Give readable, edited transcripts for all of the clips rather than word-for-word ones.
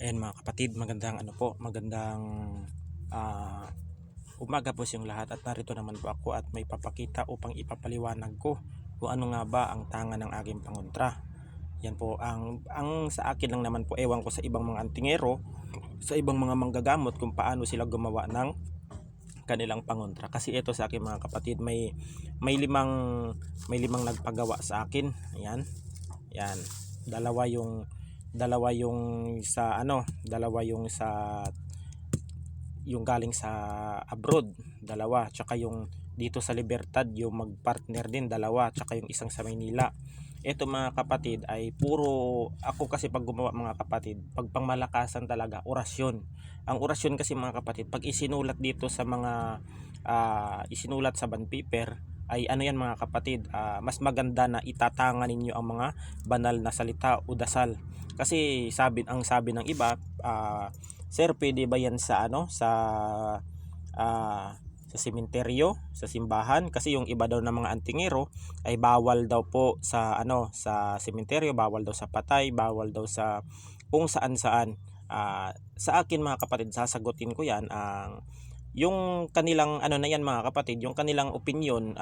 Ayan mga kapatid, magandang ah, umaga po sa inyong lahat, at narito naman po ako at may papakita upang ipapaliwanag ko kung ano nga ba ang tanga ng aking pangontra. Yan po ang sa akin lang naman po, ewan ko sa ibang mga antingero, sa ibang mga manggagamot kung paano sila gumawa ng kanilang pangontra. Kasi ito sa akin mga kapatid, may limang may limang nagpagawa sa akin. Ayan. Yan. Dalawa yung dalawa yung sa yung galing sa abroad, dalawa, tsaka yung dito sa Libertad yung magpartner din, dalawa, tsaka yung isang sa Maynila. Ito mga kapatid ay puro ako, kasi pag gumawa mga kapatid, pag pangmalakasan talaga, orasyon. Ang orasyon kasi mga kapatid, pag isinulat dito sa mga isinulat sa bond paper, ay ano yan mga kapatid, mas maganda na itatangan ninyo ang mga banal na salita o dasal. Kasi sabi ng iba, sir, pwede ba yan sa sa sementeryo, sa simbahan? Kasi yung iba daw ng mga antingero ay bawal daw po sa sa sementeryo, bawal daw sa patay, bawal daw sa kung saan-saan. Sa akin mga kapatid, sasagutin ko yan ang yung kanilang na yan mga kapatid, yung kanilang opinion.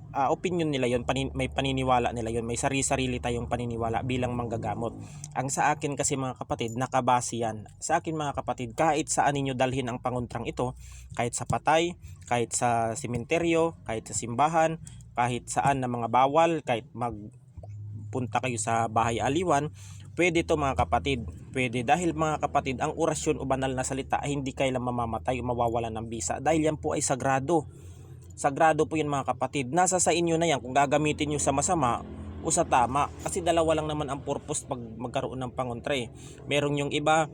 Opinion nila yon, may paniniwala nila yon, may sarili-sarili tayong paniniwala bilang manggagamot. Ang sa akin kasi mga kapatid, nakabase yan. Sa akin mga kapatid, kahit saan ninyo dalhin ang pangontrang ito, kahit sa patay, kahit sa sementeryo, kahit sa simbahan, kahit saan na mga bawal, kahit magpunta kayo sa bahay aliwan, pwede to mga kapatid. Pwede, dahil mga kapatid, ang orasyon o banal na salita ay hindi kailang mamamatay o mawawalan ng bisa, dahil yan po ay sagrado. Sagrado po yan mga kapatid. Nasa sa inyo na yan kung gagamitin nyo sa masama o sa tama. Kasi dalawa lang naman ang purpose pag magkaroon ng pangontra. Merong yung iba,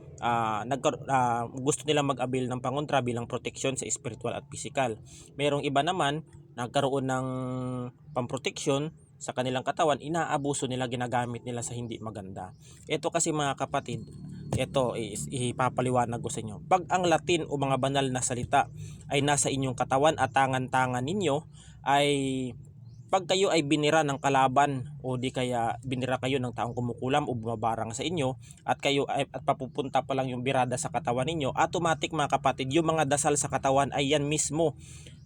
gusto nilang mag-avail ng pangontra bilang proteksyon sa spiritual at physical. Merong iba naman, nagkaroon ng pamproteksyon sa kanilang katawan, inaabuso nila, ginagamit nila sa hindi maganda. Ito kasi mga kapatid, ito is ipapaliwanag ko sa inyo. Pag ang Latin o mga banal na salita ay nasa inyong katawan at tangan-tangan ninyo, ay pag kayo ay binira ng kalaban o di kaya binira kayo ng taong kumukulam o bumabarang sa inyo, at kayo ay at papupunta pa lang yung birada sa katawan ninyo, automatic mga kapatid, yung mga dasal sa katawan ay yan mismo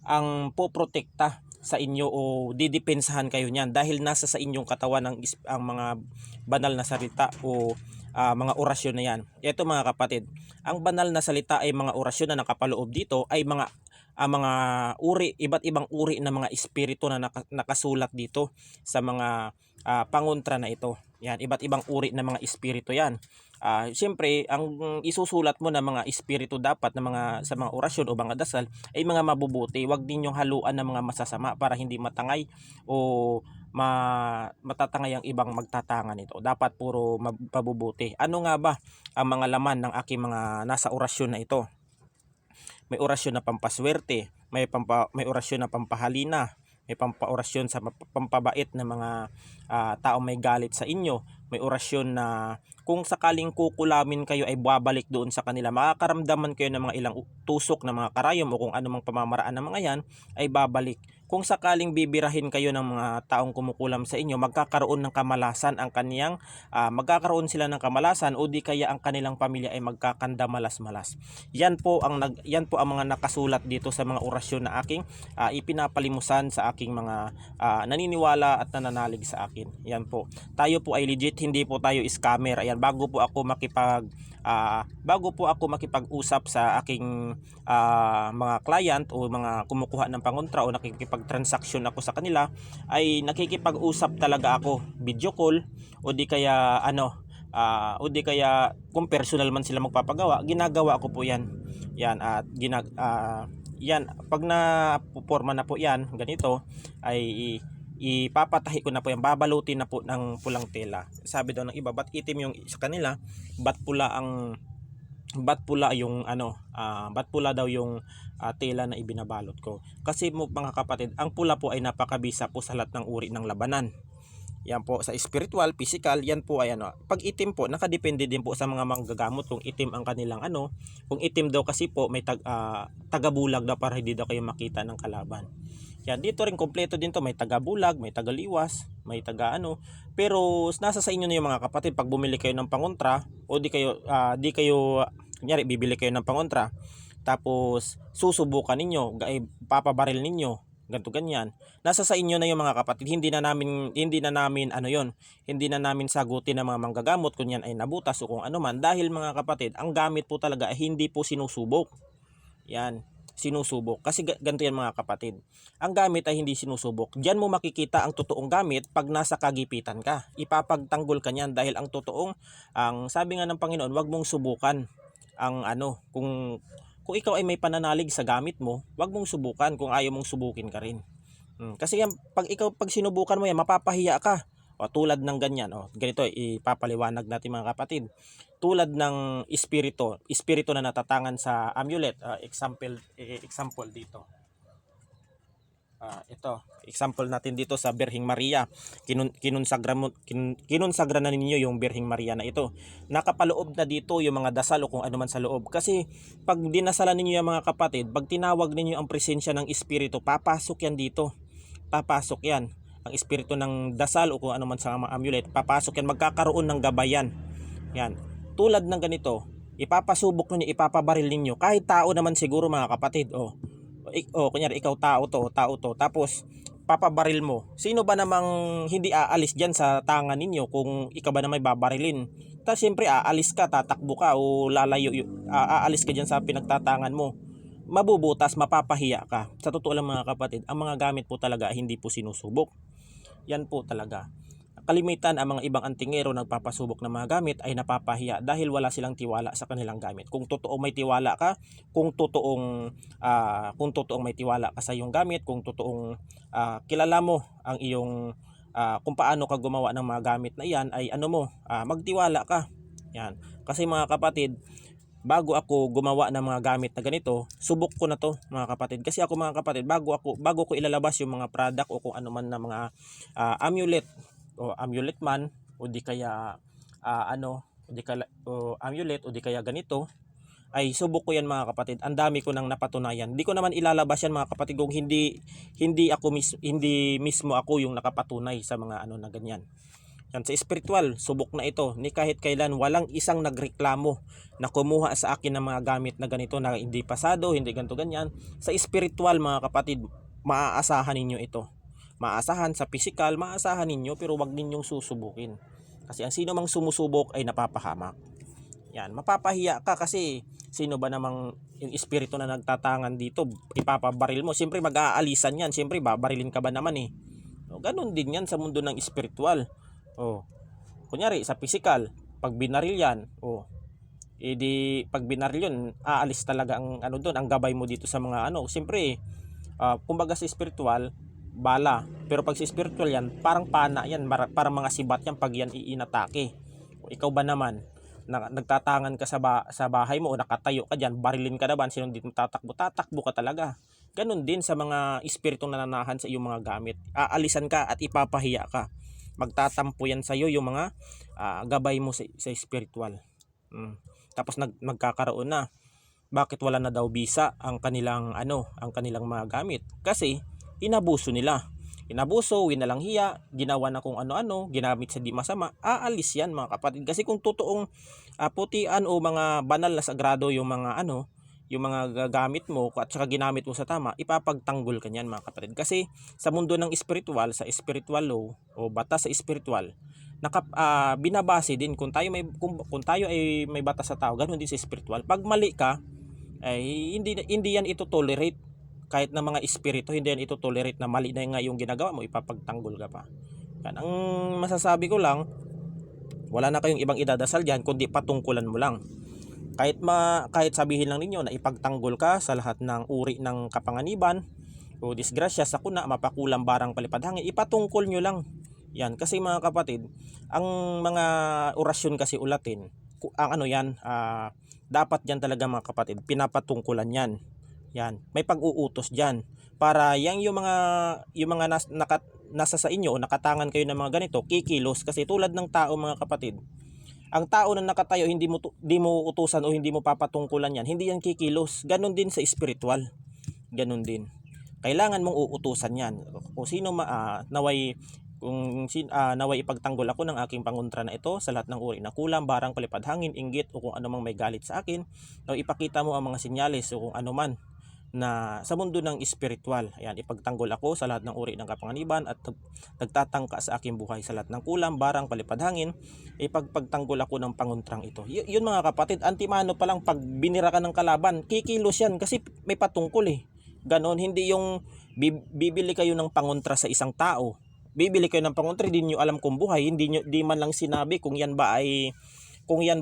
ang poprotekta sa inyo o didepensahan kayo niyan, dahil nasa sa inyong katawan ang mga banal na salita o mga orasyon na yan. Ito mga kapatid, ang banal na salita ay mga orasyon na nakapaloob dito ay mga iba't ibang uri ng mga espiritu na nakasulat dito sa mga pangontra na ito. Yan, iba't ibang uri ng mga espiritu yan. Siyempre, ang isusulat mo na mga espiritu dapat na sa mga orasyon o mga dasal ay mga mabubuti. Huwag ninyong haluan ng mga masasama para hindi matangay o matatangay ang ibang magtatanga nito. Dapat puro mabubuti. Ano nga ba ang mga laman ng aking mga nasa orasyon na ito? May orasyon na pampaswerte, may orasyon na pampahalina, may pampaorasyon sa pampabait na mga taong may galit sa inyo, may orasyon na kung sakaling kukulamin kayo ay babalik doon sa kanila, makakaramdaman kayo ng mga ilang tusok ng mga karayom o kung anumang pamamaraan ng mga yan ay babalik. Kung sakaling bibirahin kayo ng mga taong kumukulam sa inyo, magkakaroon ng kamalasan ang kaniyang magkakaroon sila ng kamalasan o di kaya ang kanilang pamilya ay magkakanda malas-malas. Yan po ang mga nakasulat dito sa mga orasyon na aking ipinapalimusan sa aking mga naniniwala at nananalig sa akin. Yan po. Tayo po ay legit, hindi po tayo scammer. Ayan, bago po ako makipag-usap sa aking mga client o mga kumukuha ng pangontra o nakikipag-transaction ako sa kanila, ay nakikipag-usap talaga ako, video call o di kaya kung personal man sila magpapagawa, ginagawa ko po yan. Yan, at yan, pag na-forma na po yan, ganito, ay ipapatahi ko na po yan, babalutin na po ng pulang tela. Sabi daw ng iba, ba't itim yung sa kanila, ba't pula daw yung tela na ibinabalot ko. Kasi mga kapatid, ang pula po ay napakabisa po sa lahat ng uri ng labanan. Yan po, sa spiritual, physical, yan po ay pag itim po, nakadepende din po sa mga manggagamot kung itim ang kanilang kung itim daw kasi po may tagabulag daw para hindi daw kayo makita ng kalaban. Yan, dito rin kompleto din to, may tagabulag, may tagaliwas, may taga ano. Pero nasa sa inyo na yung mga kapatid, pag bumili kayo ng pangontra o di kayo kunyari bibili kayo ng pangontra, tapos susubukan ninyo, papabaril ninyo, ganto ganyan. Nasa sa inyo na yung mga kapatid, hindi na namin ano yon, hindi na namin sagutin ng mga manggagamot kung yan ay nabutas o kung ano man, dahil mga kapatid, ang gamit po talaga ay hindi po sinusubok. Yan, sinusubok. Kasi ganito yan mga kapatid. Ang gamit ay hindi sinusubok. Diyan mo makikita ang totoong gamit pag nasa kagipitan ka. Ipapagtanggol ka niyan dahil ang sabi nga ng Panginoon, wag mong subukan ang ano, kung ikaw ay may pananalig sa gamit mo, wag mong subukan kung ayaw mong subukin ka rin. Kasi yan, pag sinubukan mo yan, mapapahiya ka. O, tulad ng ganyan, ganito ipapaliwanag natin mga kapatid. Tulad ng espiritu na natatangan sa amulet. Example dito. Ito, example natin dito sa Birheng Maria. Kinonsagra na ninyo yung Birheng Maria na ito. Nakapaloob na dito yung mga dasal o kung ano man sa loob. Kasi pag dinasalan ninyo yung mga kapatid, pag tinawag ninyo ang presensya ng espiritu, papasok yan dito. Papasok yan. Ang espiritu ng dasal o kung ano man sa mga amulet, papasok yan. Magkakaroon ng gabayan. Yan. Tulad ng ganito, ipapasubok ninyo, ipapabaril ninyo. Kahit tao naman siguro mga kapatid. Kunyari ikaw tao to, tapos papabaril mo. Sino ba namang hindi aalis diyan sa tangan ninyo kung ikaw ba na may babarilin? Siyempre aalis ka, tatakbo ka o lalayo, aalis ka diyan sa pinagtatangan mo. Mabubutas, mapapahiya ka. Sa totoo lang mga kapatid, ang mga gamit po talaga hindi po sinusubok. Yan po talaga. Kalimitan ang mga ibang antingero nagpapasubok ng mga gamit ay napapahiya dahil wala silang tiwala sa kanilang gamit. Kung totoong may tiwala ka, kung totoong may tiwala ka sa iyong gamit, kung totoong kilala mo ang iyong kung paano ka gumawa ng mga gamit na iyan, ay magtiwala ka. Yan. Kasi mga kapatid, bago ako gumawa ng mga gamit na ganito, subok ko na to mga kapatid. Kasi ako mga kapatid, bago ko ilalabas yung mga product o kung ano man na mga amulet o amulet man o di kaya amulet o di kaya ganito, ay subok ko yan mga kapatid. Ang dami ko nang napatunayan. Hindi ko naman ilalabas yan mga kapatid kung hindi mismo ako yung nakapatunay sa mga na ganyan. Yan, sa spiritual, subok na ito. Ni kahit kailan walang isang nagreklamo na kumuha sa akin ng mga gamit na ganito na hindi pasado, hindi ganito ganyan. Sa spiritual mga kapatid, maaasahan ninyo ito. Maasahan sa physical, maasahan ninyo, pero wag ninyong susubukin. Kasi ang sino mang sumusubok ay napapahamak. Yan, mapapahiya ka kasi sino ba namang yung espiritu na nagtatangan dito, ipapabaril mo. Siyempre mag-aalisan yan, siyempre babarilin ka ba naman eh. Ganun din yan sa mundo ng espiritual. Kunyari sa physical, pag binaril yan, pag binaril yun, aalis talaga ang doon, ang gabay mo dito sa mga siyempre, kumbaga sa spiritual, bala. Pero pag sa spiritual yan, parang pana yan, parang mga sibat yan pag yan iinatake. Ikaw ba naman, nagtatangan ka sa bahay mo o nakatayo ka dyan, barilin ka naman, sino dito tatakbo ka talaga. Ganun din sa mga espiritong nananahan sa iyong mga gamit. Aalisan ka at ipapahiya ka. Magtatampo yan sa iyo yung mga gabay mo sa spiritual. Tapos magkakaroon na. Bakit wala na daw bisa ang kanilang mga gamit? Kasi inabuso nila. Inabuso, winalang hiya, ginawa na kung ano-ano, ginamit sa di masama, aalis yan mga kapatid. Kasi kung totoong putian o mga banal na sagrado yung mga yung mga gagamit mo at saka ginamit mo sa tama, ipapagtanggol ka niyan mga kapatid. Kasi sa mundo ng spiritual, sa spiritual law o batas sa spiritual, binabase din kung tayo ay may batas sa tao, ganoon din sa spiritual. Pag mali ka, ay hindi yan ito tolerate. Kahit na mga espiritu, hindi yan ito tolerate na mali na nga yung ginagawa mo, ipapagtanggol ka pa. Yan, ang masasabi ko lang, wala na kayong ibang idadasal diyan kundi patungkulan mo lang. Kahit sabihin lang ninyo na ipagtanggol ka sa lahat ng uri ng kapanganiban o disgrasya sa kuna, mapakulang barang palipadhangin, ipatungkol nyo lang. Yan, kasi mga kapatid, ang mga orasyon kasi ulatin, ang dapat yan talaga mga kapatid, pinapatungkulan yan. Yan, may pag-uutos diyan para yung mga nasa sa inyo o nakatangan kayo ng mga ganito, kikilos. Kasi tulad ng tao mga kapatid, ang tao na nakatayo, di mo utusan o hindi mo papatungkulan yan, hindi yan kikilos. Ganon din sa spiritual. Ganon din. Kailangan mong uutusan yan. Kung sino naway naway ipagtanggol ako ng aking pangontra na ito sa lahat ng uri na kulam, barang, palipad hangin, inggit o kung ano mang may galit sa akin. Naway ipakita mo ang mga senyales o kung ano man na sa mundo ng espiritual. Ayan, ipagtanggol ako sa lahat ng uri ng kapanganiban at nagtatangka sa aking buhay sa lahat ng kulam, barang, palipad hangin. Ipagtanggol ako ng pangontrang ito. Yun mga kapatid, antimano pa lang pag binira ka ng kalaban, kikilos yan kasi may patungkol eh. Ganon, hindi yung bibili kayo ng pangontra sa isang tao. Bibili kayo ng pangontra, hindi nyo alam kung buhay, di man lang sinabi kung yan ba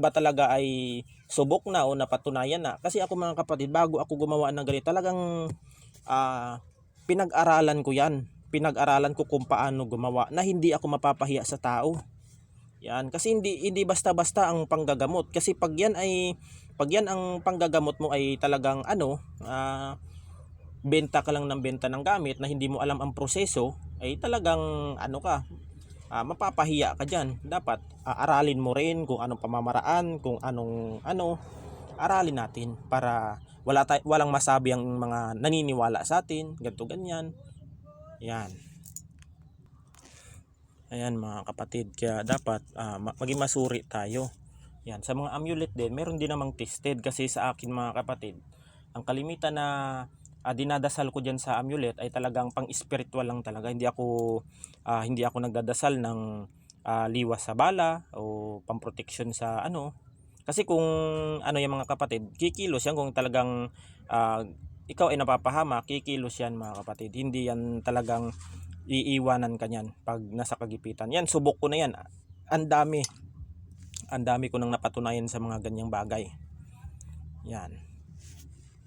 talaga ay subok na o napatunayan na. Kasi ako mga kapatid, bago ako gumawa ng ganito, talagang pinag-aralan ko yan. Pinag-aralan ko kung paano gumawa na hindi ako mapapahiya sa tao. Yan, kasi hindi basta-basta ang panggagamot. Kasi pag yan ang panggagamot mo ay talagang benta ka lang ng benta ng gamit na hindi mo alam ang proseso, ay talagang mapapahiya ka dyan. Dapat aralin mo rin kung anong pamamaraan, kung anong aralin natin para walang masabi ang mga naniniwala sa atin, ganito ganyan. Yan. Ayan mga kapatid, kaya dapat maging masuri tayo. Yan, sa mga amulet din, meron din namang tested kasi sa akin mga kapatid, ang kalimitan na dinadasal ko diyan sa amulet ay talagang pang-spiritual lang talaga. Hindi ako nagdadasal ng liwas sa bala o pamproteksyon sa Kasi kung yung mga kapatid, kikilos yan kung talagang ikaw ay napapahama, kikilos yan mga kapatid. Hindi yan talagang iiwanan ka niyan pag nasa kagipitan. Yan, subok ko na yan. Ang dami ko nang napatunayan sa mga ganyang bagay. Yan.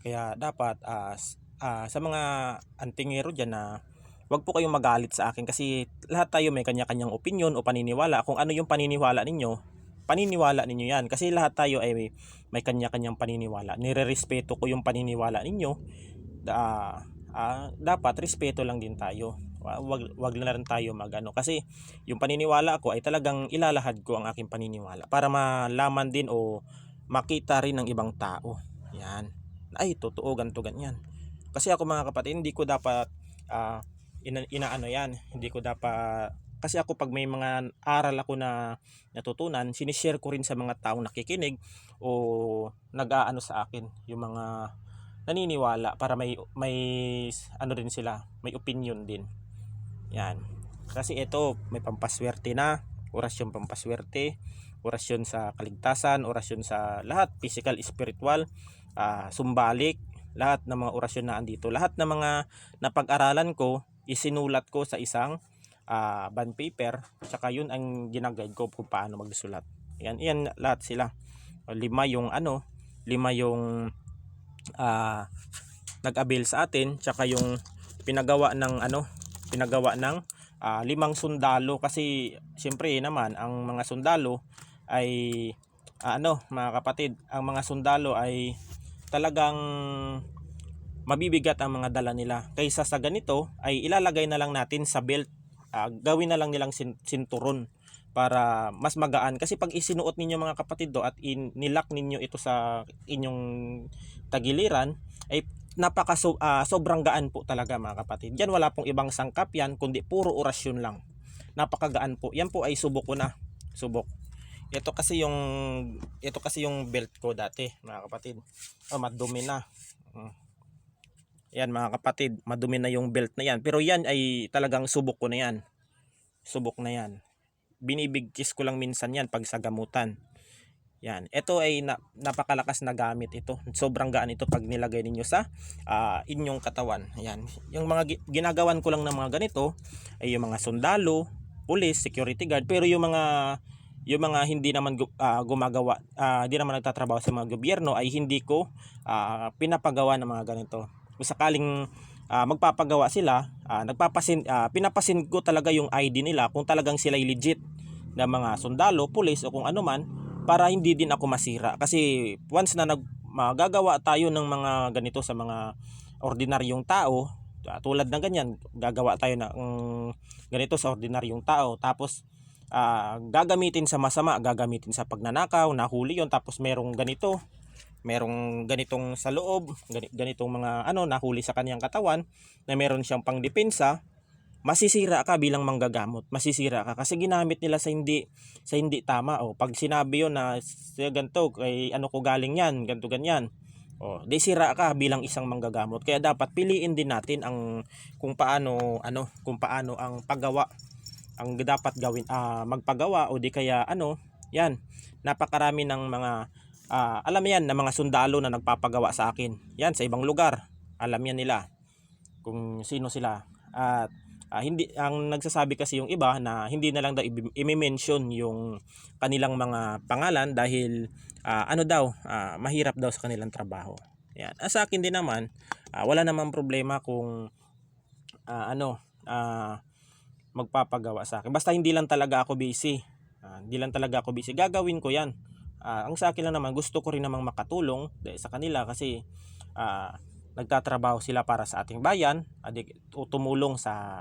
Kaya dapat sa mga antingero dyan na wag po kayong magalit sa akin kasi lahat tayo may kanya-kanyang opinion o paniniwala. Kung ano yung paniniwala ninyo yan. Kasi lahat tayo ay may kanya-kanyang paniniwala. Nirerespeto ko yung paniniwala ninyo. Dapat respeto lang din tayo. Wag na rin tayo kasi yung paniniwala ko ay talagang ilalahad ko ang aking paniniwala para malaman din o makita rin ng ibang tao. Yan. Ay, totoo, ganito, ganyan. Kasi ako mga kapatid, hindi ko dapat yan. Hindi ko dapat, kasi ako pag may mga aral ako na natutunan, sinishare ko rin sa mga taong nakikinig o nag-aano sa akin, yung mga naniniwala para may rin sila, may opinion din. Yan. Kasi ito, may pampaswerte na, orasyon pampaswerte, orasyon sa kaligtasan, orasyon sa lahat, physical, spiritual, sumbalik, lahat ng mga orasyon na andito. Lahat ng mga napag-aralan ko, isinulat ko sa isang bond paper, tsaka yun ang ginaguide ko kung paano magsulat. Yan lahat sila. 5 yung nag-avail sa atin, tsaka yung pinagawa ng 5 sundalo kasi siyempre naman ang mga sundalo ay mga kapatid, ang mga sundalo ay talagang mabibigat ang mga dala nila. Kaysa sa ganito ay ilalagay na lang natin sa belt, gawin na lang nilang sinturon para mas magaan. Kasi pag isinuot ninyo mga kapatid at nilak ninyo ito sa inyong tagiliran ay sobrang gaan po talaga mga kapatid. Yan wala pong ibang sangkap yan kundi puro orasyon lang. Napakagaan po. Yan po ay subok ko na. Subok. Ito kasi yung belt ko dati mga kapatid. Madumi na. Yan mga kapatid, madumi na yung belt na yan. Pero yan ay talagang subok ko na yan. Subok na yan. Binibigkis ko lang minsan yan pag sa gamutan. Yan. Ito ay napakalakas na gamit ito. Sobrang gaan ito pag nilagay ninyo sa inyong katawan. Yan. Yung mga ginagawan ko lang ng mga ganito ay yung mga sundalo, police, security guard. Pero yung mga hindi naman gumagawa, hindi naman nagtatrabaho sa mga gobyerno ay hindi ko pinapagawa ng mga ganito. Kung sakaling magpapagawa sila, pinapasin ko talaga yung ID nila kung talagang sila legit na mga sundalo, police o kung ano man, para hindi din ako masira. Kasi once na magagawa tayo ng mga ganito sa mga ordinaryong tao, tulad ng ganyan, gagawa tayo ng ganito sa ordinaryong tao, tapos gagamitin sa masama, gagamitin sa pagnanakaw, nahuli yon, tapos merong ganitong sa loob, ganitong mga nahuli sa kanyang katawan na meron siyang pangdepensa, masisira ka bilang manggagamot, masisira ka kasi ginamit nila sa hindi tama. O pag sinabi yon na ganito kay ano ko galing yan, ganto ganyan, o di sira ka bilang isang manggagamot. Kaya dapat piliin din natin ang kung paano ang paggawa ang dapat gawin, magpagawa, o di kaya yan, napakarami ng mga alam yan ng mga sundalo na nagpapagawa sa akin yan sa ibang lugar. Alam yan nila kung sino sila. At hindi ang nagsasabi kasi yung iba na hindi na lang daw i-mention yung kanilang mga pangalan dahil mahirap daw sa kanilang trabaho. Yan. Sa akin din naman, wala namang problema kung magpapagawa sa akin. Basta hindi lang talaga ako busy. Hindi lang talaga ako busy. Gagawin ko 'yan. Ang sa akin lang naman, gusto ko rin namang makatulong sa kanila kasi nagtatrabaho sila para sa ating bayan, tumulong sa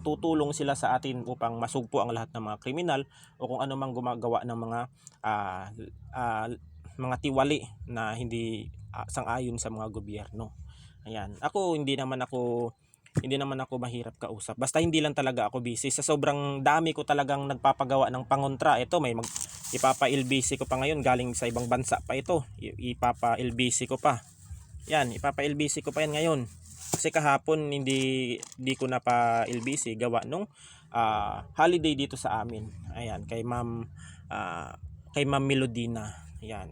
tutulong sila sa atin upang masugpo ang lahat ng mga kriminal o kung ano mang gumagawa ng mga tiwali na hindi sang-ayon sa mga gobyerno. Ayan. Hindi naman ako mahirap kausap. Basta hindi lang talaga ako busy. Sa sobrang dami ko talagang nagpapagawa ng pangontra. Ito ipapa-LBC ko pa ngayon, galing sa ibang bansa pa ito. Ipapa-LBC ko pa. Yan, ipapa-LBC ko pa yan ngayon. Kasi kahapon hindi ko na pa LBC gawa nung holiday dito sa amin. Ayan, kay Ma'am Melodina. Yan.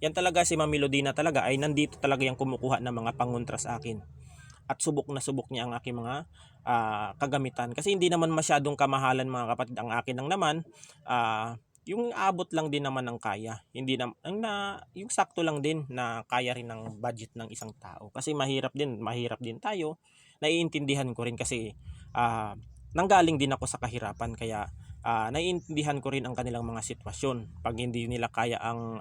Yan talaga, si Ma'am Melodina talaga ay nandito talaga yung kumukuha ng mga pangontra sa akin. At subok na subok niya ang aking mga kagamitan. Kasi hindi naman masyadong kamahalan mga kapatid ang akin lang naman. Yung abot lang din naman ang kaya. Hindi yung sakto lang din na kaya rin ng budget ng isang tao. Kasi mahirap din tayo. Naiintindihan ko rin kasi nanggaling din ako sa kahirapan. Kaya naiintindihan ko rin ang kanilang mga sitwasyon. Pag hindi nila kaya ang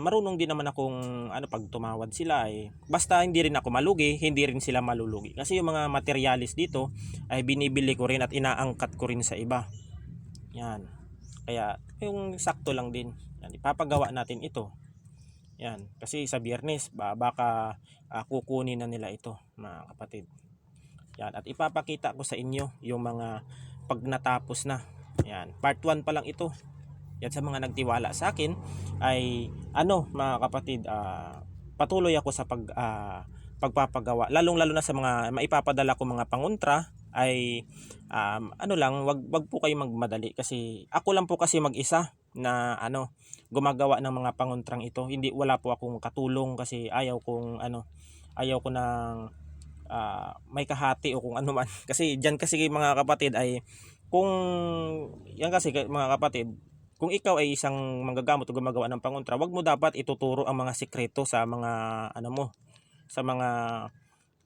marunong din naman akong pag tumawad sila basta hindi rin ako malugi, hindi rin sila malulugi. Kasi yung mga materialis dito ay binibili ko rin at inaangkat ko rin sa iba. Yan. Kaya yung sakto lang din. Yan, ipapagawa natin ito. Yan. Kasi sa Biyernes baka kukunin na nila ito, mga kapatid. Yan. At ipapakita ko sa inyo yung mga pag natapos na. Yan. Part 1 pa lang ito. Yan, sa mga nagtiwala sa akin ay mga kapatid, patuloy ako sa pagpapagawa, lalong-lalo na sa mga maipapadala ko mga pangontra ay wag po kayo magmadali kasi ako lang po kasi mag-isa na gumagawa ng mga pangontrang ito. Wala po akong katulong kasi ayaw ko ng may kahati o kung ano man. Kasi diyan kasi mga kapatid ay mga kapatid, kung ikaw ay isang manggagamot o gumagawa ng pangontra, wag mo dapat ituturo ang mga sikreto sa mga sa mga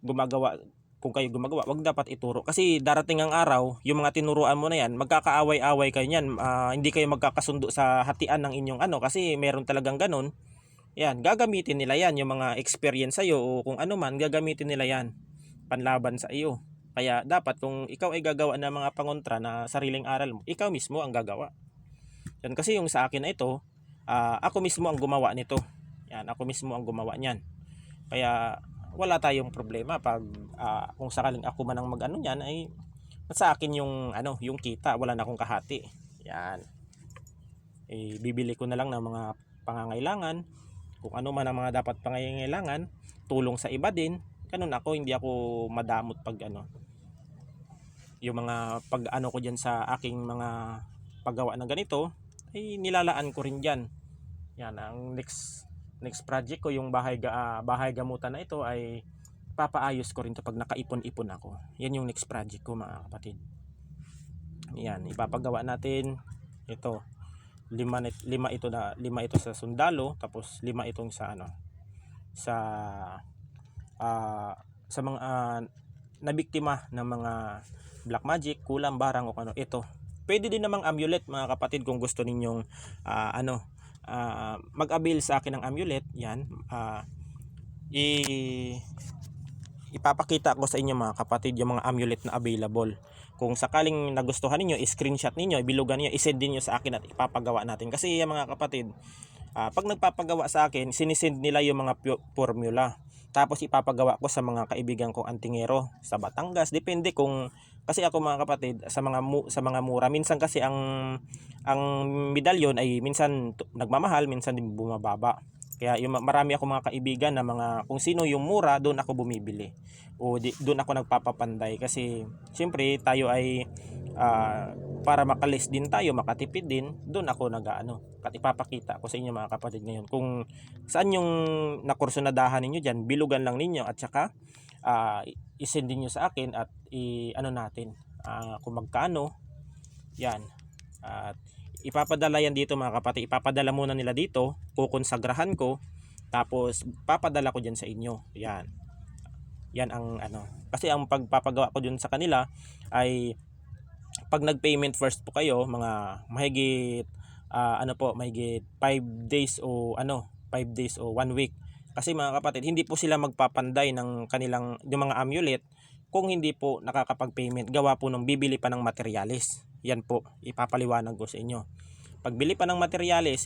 gumagawa. Kung kayo gumagawa, wag dapat ituro kasi darating ang araw, yung mga tinuruan mo na yan, magkakaaway-away kayo niyan. Hindi kayo magkakasundo sa hatian ng inyong kasi meron talagang ganun. Yan, gagamitin nila yan, yung mga experience sa iyo o kung ano man, gagamitin nila yan panlaban sa iyo. Kaya dapat kung ikaw ay gagawa ng mga pangontra na sariling aral mo, ikaw mismo ang gagawa. Yan, kasi yung sa akin na ito, ako mismo ang gumawa nito. Yan, ako mismo ang gumawa niyan. Kaya wala tayong problema pag kung sakaling ako man ang mag-ano niyan ay sa akin yung kita, wala na akong kahati. Yan. Bibili ko na lang ng mga pangangailangan, kung ano man ang mga dapat pangangailangan, tulong sa iba din. Ganun ako, hindi ako madamot pag yung mga pag ko diyan sa aking mga paggawa ng ganito ay nilalaan ko rin diyan. Yan, ang next project ko, yung bahay gamutan na ito ay papaayos ko rin to pag nakaipon-ipon ako. Yan yung next project ko, mga kapatid. Yan, ipapagawa natin ito. Lima ito sa sundalo, tapos 5 itong sa sa mga nabiktima ng mga black magic, kulam, barang o ito. Pwede din namang amulet, mga kapatid, kung gusto ninyong mag-avail sa akin ng amulet. Yan, ipapakita ko sa inyo, mga kapatid, yung mga amulet na available. Kung sakaling nagustuhan niyo, i-screenshot niyo, ibilugan niyo, i-send niyo sa akin at ipapagawa natin. Kasi mga kapatid, pag nagpapagawa sa akin, sinisend nila yung mga formula. Tapos ipapagawa ko sa mga kaibigan kong antingero sa Batangas. Depende kung kasi ako mga kapatid sa mga mura minsan kasi ang medalyon ay minsan nagmamahal, minsan din bumababa. Kaya yung marami ako mga kaibigan na mga kung sino yung mura, doon ako bumibili. O doon ako nagpapapanday kasi siyempre tayo ay para makalis din tayo, makatipid din, doon ako nag-aano. At ipapakita ko sa inyo mga kapatid ngayon kung saan yung nakursunadahan ninyo diyan, bilugan lang ninyo at saka i-send niyo sa akin at i-ano natin kung magkano. Yan. At ipapadala yan dito mga kapatid. Ipapadala muna nila dito, kukonsagrahan ko, tapos papadala ko diyan sa inyo. Yan. Yan ang ano. Kasi ang pagpapagawa ko diyan sa kanila ay pag nag-payment first po kayo, mga mahigit mahigit 5 days o 5 days o 1 week. Kasi mga kapatid, hindi po sila magpapanday ng kanilang yung mga amulet kung hindi po nakakapag-payment. Gawa po nung bibili pa ng materyales. Yan po, ipapaliwanag ko sa inyo. Pagbili pa ng materyales,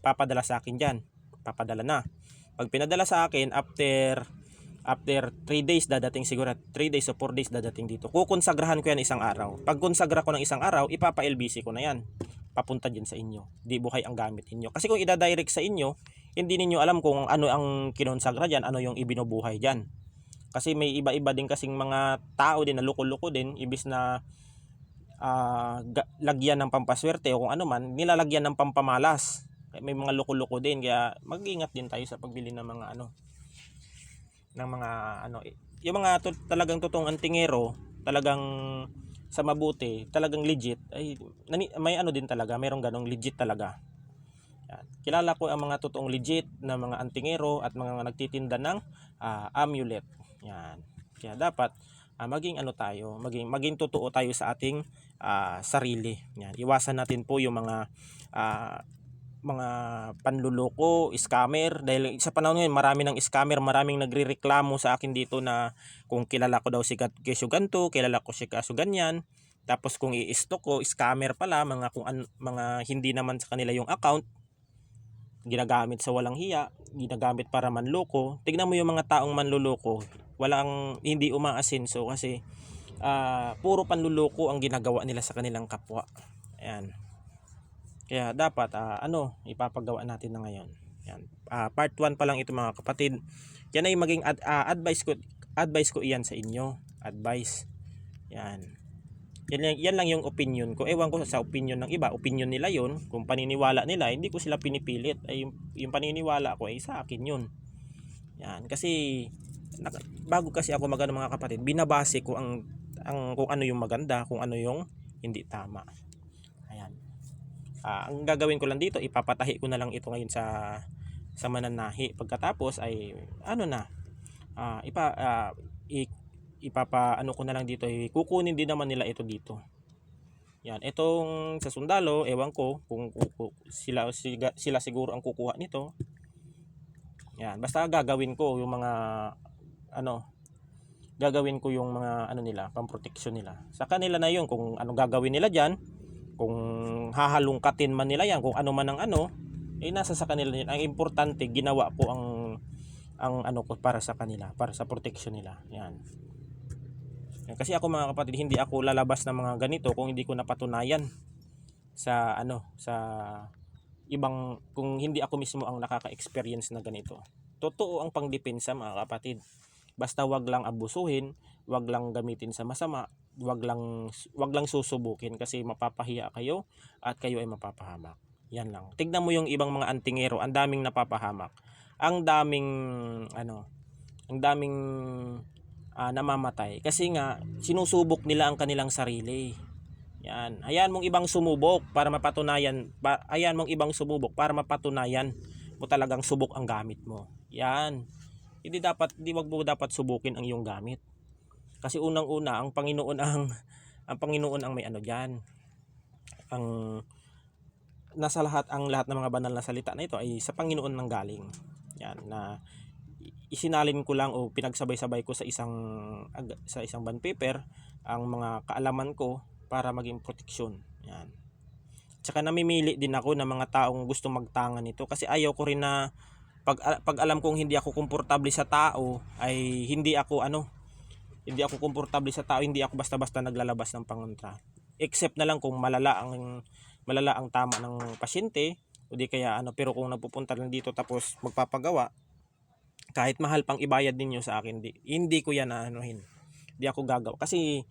papadala sa akin diyan. Papadala na. Pag pinadala sa akin after 3 days dadating siguro, 3 days o 4 days dadating dito. Kukonsagrahan ko yan isang araw. Pag konsagra ko ng isang araw, ipapa-LBC ko na yan. Papunta dyan sa inyo. Di buhay ang gamit inyo. Kasi kung ida-direct sa inyo, hindi ninyo alam kung ano ang kinonsagra dyan, ano yung ibinubuhay dyan. Kasi may iba-iba din kasing mga tao din na loko-loko din, ibis na lagyan ng pampaswerte o kung ano man, nilalagyan ng pampamalas. May mga loko-loko din, kaya mag-ingat din tayo sa pagbili ng mga yung mga talagang totoong antingero, talagang sa mabuti, talagang legit, ay may din talaga, mayroong ganong legit talaga. Yan. Kilala ko ang mga totoong legit na mga antingero at mga nagtitinda ng amulet. Yan. Kaya dapat maging maging totoo tayo sa ating sarili. Yan. Iwasan natin po yung mga panluloko, scammer, dahil sa panahon ngayon marami ng scammer, maraming nagrereklamo sa akin dito na kung kilala ko daw si Kesyo ganto, kilala ko si Kesyo ganyan, tapos kung i-stock ko, scammer pala, mga hindi naman sa kanila yung account, ginagamit sa walang hiya, ginagamit para manloko. Tignan mo yung mga taong manluloko, hindi umaasenso kasi puro panluloko ang ginagawa nila sa kanilang kapwa. Ayan. Kaya dapat ipapagawa natin na ngayon. Yan. Part 1 pa lang ito mga kapatid. Yan ay maging advice ko iyan sa inyo. Advice. Yan. Yan lang yung opinion ko. Ewan ko sa opinion ng iba. Opinion nila yon. Kung paniniwala nila, hindi ko sila pinipilit. Ay, yung paniniwala ko ay sa akin yun. Yan. Kasi bago kasi ako magano mga kapatid, binabase ko ang kung ano yung maganda, kung ano yung hindi tama. Ayan. Ang gagawin ko lang dito, ipapatahi ko na lang ito ngayon sa mananahi. Pagkatapos ay ipapaano ko na lang dito, kukunin din naman nila ito dito. Yan, itong sa sundalo, ewan ko kung sila siguro ang kukuha nito. Yan, basta gagawin ko yung mga nila, pamproteksyon nila. Sa kanila na yun, kung ano gagawin nila diyan, kung hahalungkatin man nila yan, kung ano man ang nasa sa kanila yun. Ang importante, ginawa ko ang ko para sa kanila, para sa protection nila. Yan. Kasi ako mga kapatid, hindi ako lalabas ng mga ganito kung hindi ko napatunayan sa ibang, kung hindi ako mismo ang nakaka-experience na ganito. Totoo ang pangdepensa mga kapatid. Basta wag lang abusuhin, wag lang gamitin sa masama, wag lang susubukin kasi mapapahiya kayo at kayo ay mapapahamak. Yan lang. Tignan mo yung ibang mga antingero, ang daming napapahamak. Ang daming namamatay kasi nga sinusubok nila ang kanilang sarili. Yan. Hayaan mong ibang sumubok para mapatunayan, para mapatunayan mo talagang subok ang gamit mo. Yan. Wag mo dapat subukin ang iyong gamit. Kasi unang-una ang Panginoon ang may diyan. Ang nasa lahat ng mga banal na salita na ito ay sa Panginoon nang galing. Yan na isinalin ko lang o pinagsabay-sabay ko sa isang bond paper ang mga kaalaman ko para maging proteksyon. Yan. Tsaka namimili din ako ng mga taong gustong magtangan nito kasi ayaw ko rin na Pag alam kong hindi ako komportable sa tao, ay hindi ako komportable sa tao, hindi ako basta-basta naglalabas ng pangontra. Except na lang kung malala ang tama ng pasyente o di kaya pero kung nagpupunta lang dito tapos magpapagawa, kahit mahal pang ibayad ninyo sa akin, hindi ko yan aanuhin. Hindi ako gagawa kasi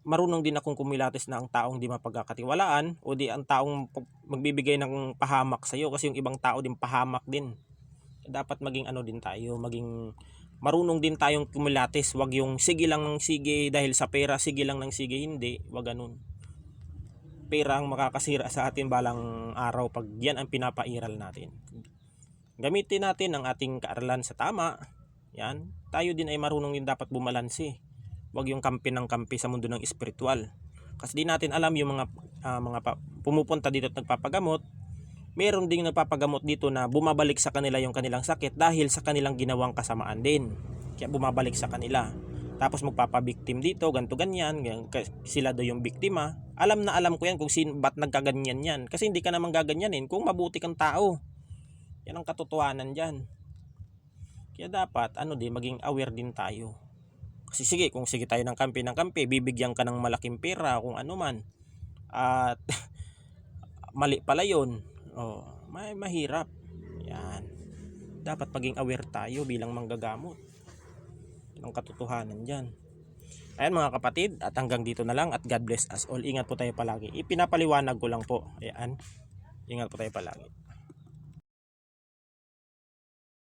marunong din akong kumilatis na ang taong di mapagkakatiwalaan o di ang taong magbibigay ng pahamak sa iyo, kasi yung ibang tao din pahamak din. Dapat maging din tayo, maging marunong din tayong kumilatis. Wag yung sige lang ng sige dahil sa pera, sige lang ng sige, hindi, wag ganun. Pera ang makakasira sa atin balang araw pag yan ang pinapairal natin. Gamitin natin ang ating kaaralan sa tama. Yan, tayo din ay marunong din dapat bumalanse. Wag yung kampi ng kampi sa mundo ng espiritual. Kasi di natin alam yung mga pumupunta dito at nagpapagamot. Meron ding nagpapagamot dito na bumabalik sa kanila yung kanilang sakit dahil sa kanilang ginawang kasamaan din. Kaya bumabalik sa kanila. Tapos magpapabiktim dito, ganto ganyan, sila daw yung biktima. Alam na alam ko yan kung ba't nagkaganyan yan. Kasi hindi ka naman gaganyanin kung mabuti kang tao. Yan ang katotohanan dyan. Kaya dapat maging aware din tayo. Kasi kung sige tayo ng kampi, bibigyan ka ng malaking pera kung ano man. At mali pala yun. Mahirap. Yan. Dapat maging aware tayo bilang manggagamot. Ang katotohanan dyan. Ayan mga kapatid, at hanggang dito na lang at God bless us all. Ingat po tayo palagi. Ipinapaliwanag ko lang po. Ayan. Ingat po tayo palagi.